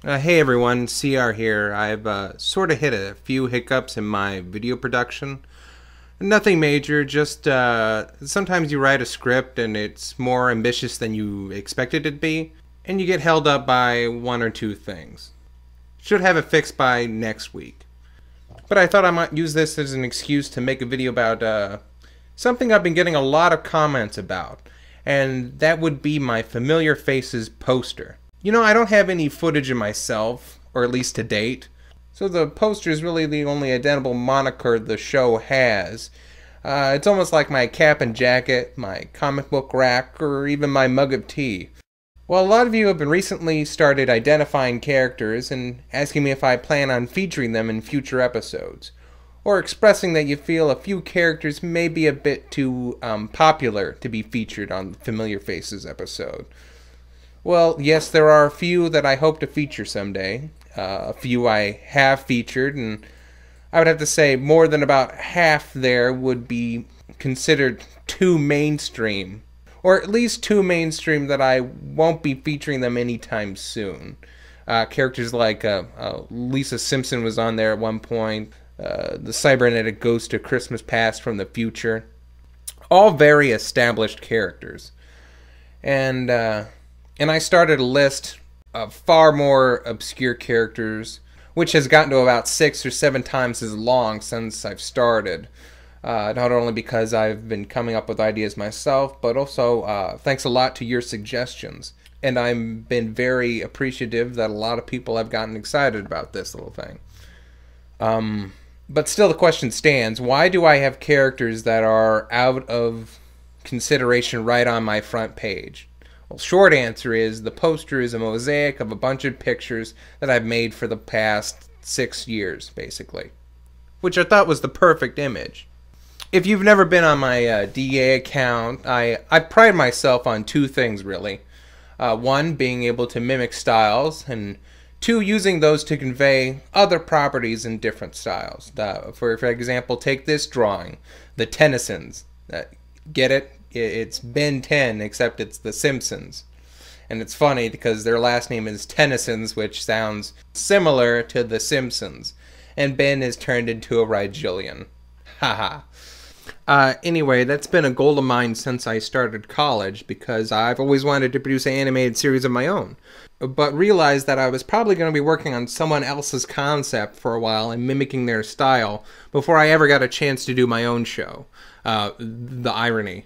Hey everyone, CR here. I've sort of hit a few hiccups in my video production. Nothing major, just sometimes you write a script and it's more ambitious than you expected it to be, and you get held up by one or two things. Should have it fixed by next week. But I thought I might use this as an excuse to make a video about something I've been getting a lot of comments about, and that would be my Familiar Faces poster. You know, I don't have any footage of myself, or at least to date, so the poster is really the only identifiable moniker the show has. It's almost like my cap and jacket, my comic book rack, or even my mug of tea. Well, a lot of you have been recently started identifying characters and asking me if I plan on featuring them in future episodes, or expressing that you feel a few characters may be a bit too popular to be featured on the Familiar Faces episode. Well, yes, there are a few that I hope to feature someday. A few I have featured, and I would have to say more than about half there would be considered too mainstream. Or at least too mainstream that I won't be featuring them anytime soon. Characters like Lisa Simpson was on there at one point. The cybernetic ghost of Christmas Past from the future. All very established characters. And I started a list of far more obscure characters, which has gotten to about 6 or 7 times as long since I've started. Not only because I've been coming up with ideas myself, but also thanks a lot to your suggestions. And I've been very appreciative that a lot of people have gotten excited about this little thing. But still the question stands, why do I have characters that are out of consideration right on my front page? Well, short answer is the poster is a mosaic of a bunch of pictures that I've made for the past 6 years, basically. Which I thought was the perfect image. If you've never been on my DA account, I pride myself on 2 things, really. 1, being able to mimic styles, and 2, using those to convey other properties in different styles. For example, take this drawing, the Tennysons. Get it? It's Ben 10, except it's the Simpsons. And it's funny because their last name is Tennysons, which sounds similar to the Simpsons. And Ben is turned into a Rigelian. Haha. Anyway, that's been a goal of mine since I started college, because I've always wanted to produce an animated series of my own. But realized that I was probably going to be working on someone else's concept for a while and mimicking their style before I ever got a chance to do my own show. The irony.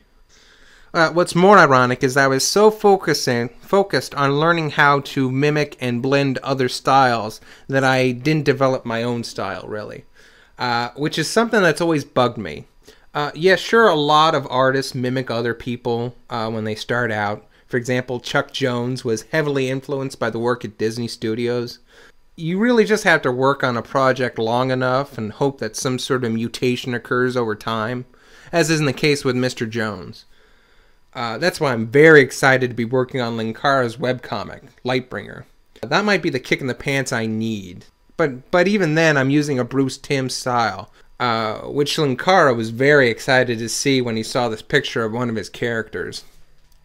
What's more ironic is I was so focused on learning how to mimic and blend other styles that I didn't develop my own style, really. Which is something that's always bugged me. Yeah, sure, a lot of artists mimic other people when they start out. For example, Chuck Jones was heavily influenced by the work at Disney Studios. You really just have to work on a project long enough and hope that some sort of mutation occurs over time, as is in the case with Mr. Jones. That's why I'm very excited to be working on Linkara's webcomic, Lightbringer. That might be the kick in the pants I need. But even then, I'm using a Bruce Timm style, which Linkara was very excited to see when he saw this picture of one of his characters.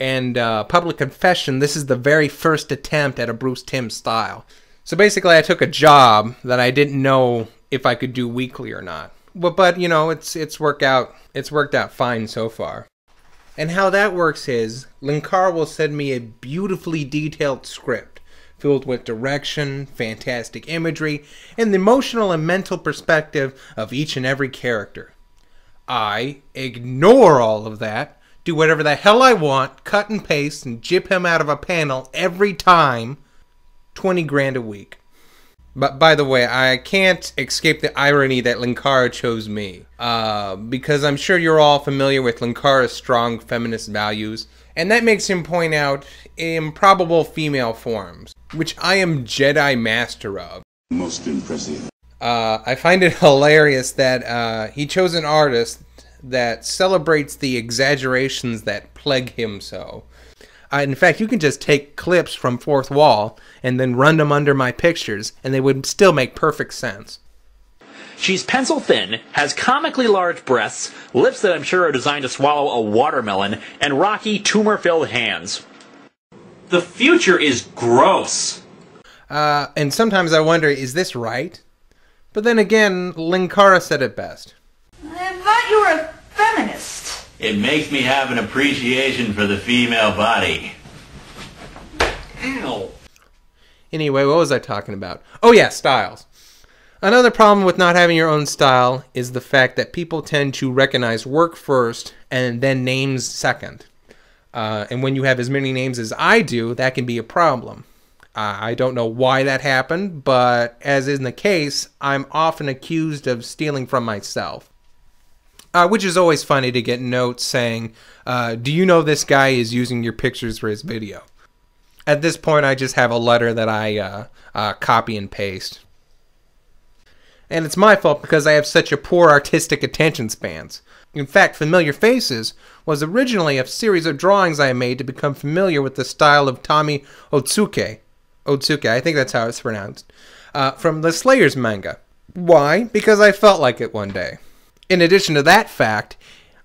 And public confession, this is the very first attempt at a Bruce Timm style. So basically, I took a job that I didn't know if I could do weekly or not. But you know, it's worked out fine so far. And how that works is, Linkara will send me a beautifully detailed script, filled with direction, fantastic imagery, and the emotional and mental perspective of each and every character. I ignore all of that, do whatever the hell I want, cut and paste, and jip him out of a panel every time. 20 grand a week. But by the way, I can't escape the irony that Linkara chose me. Because I'm sure you're all familiar with Linkara's strong feminist values. And that makes him point out improbable female forms, which I am Jedi master of. Most impressive. I find it hilarious that he chose an artist that celebrates the exaggerations that plague him so. In fact, you can just take clips from Fourth Wall and then run them under my pictures, and they would still make perfect sense. She's pencil thin, has comically large breasts, lips that I'm sure are designed to swallow a watermelon, and rocky, tumor-filled hands. The future is gross. And sometimes I wonder, is this right? But then again, Linkara said it best. I thought you were a feminist. It makes me have an appreciation for the female body. Ow. Anyway, what was I talking about? Oh yeah, styles. Another problem with not having your own style is the fact that people tend to recognize work first and then names second. And when you have as many names as I do, that can be a problem. I don't know why that happened, but as in the case, I'm often accused of stealing from myself. Which is always funny to get notes saying, do you know this guy is using your pictures for his video? At this point, I just have a letter that I copy and paste. And it's my fault because I have such a poor artistic attention spans. In fact, Familiar Faces was originally a series of drawings I made to become familiar with the style of Tommy Otsuka. Otsuka, I think that's how it's pronounced. From the Slayers manga. Why? Because I felt like it one day. In addition to that fact,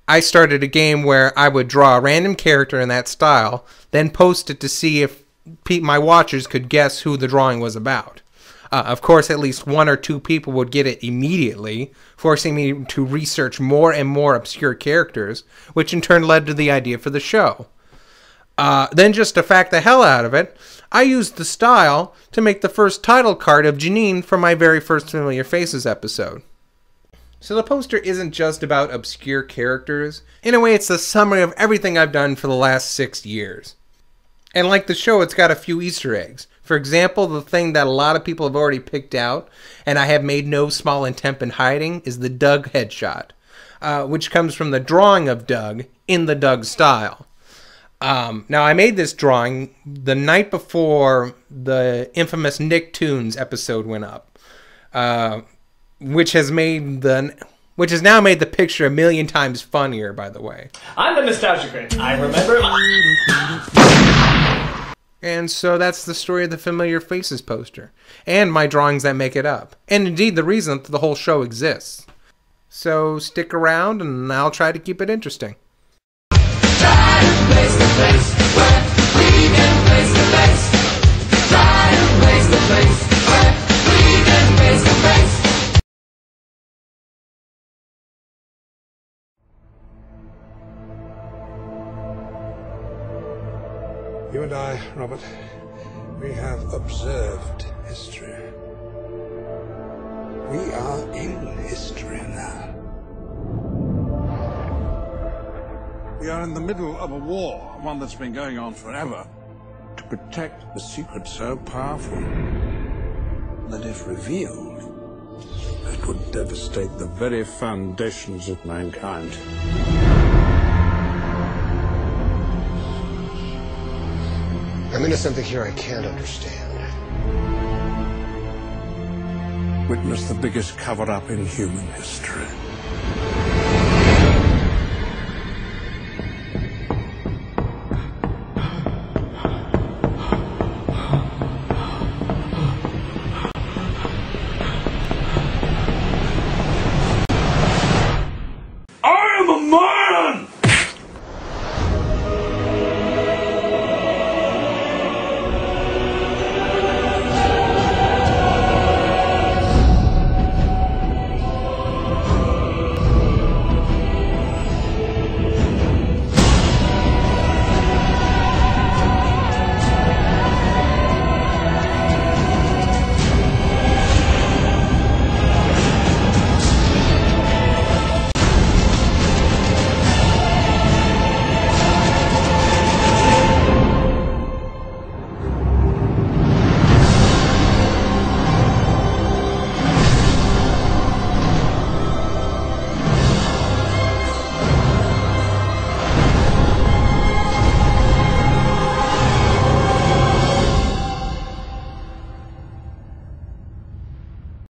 I started a game where I would draw a random character in that style, then post it to see if my watchers could guess who the drawing was about. Of course, at least 1 or 2 people would get it immediately, forcing me to research more and more obscure characters, which in turn led to the idea for the show. Then just to fact the hell out of it, I used the style to make the first title card of Janine for my very first Familiar Faces episode. So the poster isn't just about obscure characters. In a way, it's the summary of everything I've done for the last 6 years. And like the show, it's got a few Easter eggs. For example, the thing that a lot of people have already picked out, and I have made no small attempt in hiding, is the Doug headshot, which comes from the drawing of Doug in the Doug style. Now, I made this drawing the night before the infamous Nicktoons episode went up, which has now made the picture a million times funnier, by the way. I'm the nostalgia critic. I remember. And so that's the story of the Familiar Faces poster, and my drawings that make it up, and indeed the reason that the whole show exists. So stick around, and I'll try to keep it interesting. You and I, Robert, we have observed history. We are in history now. We are in the middle of a war, one that's been going on forever, to protect the secret so powerful that if revealed, it would devastate the very foundations of mankind. I'm into something here I can't understand. Witness the biggest cover-up in human history.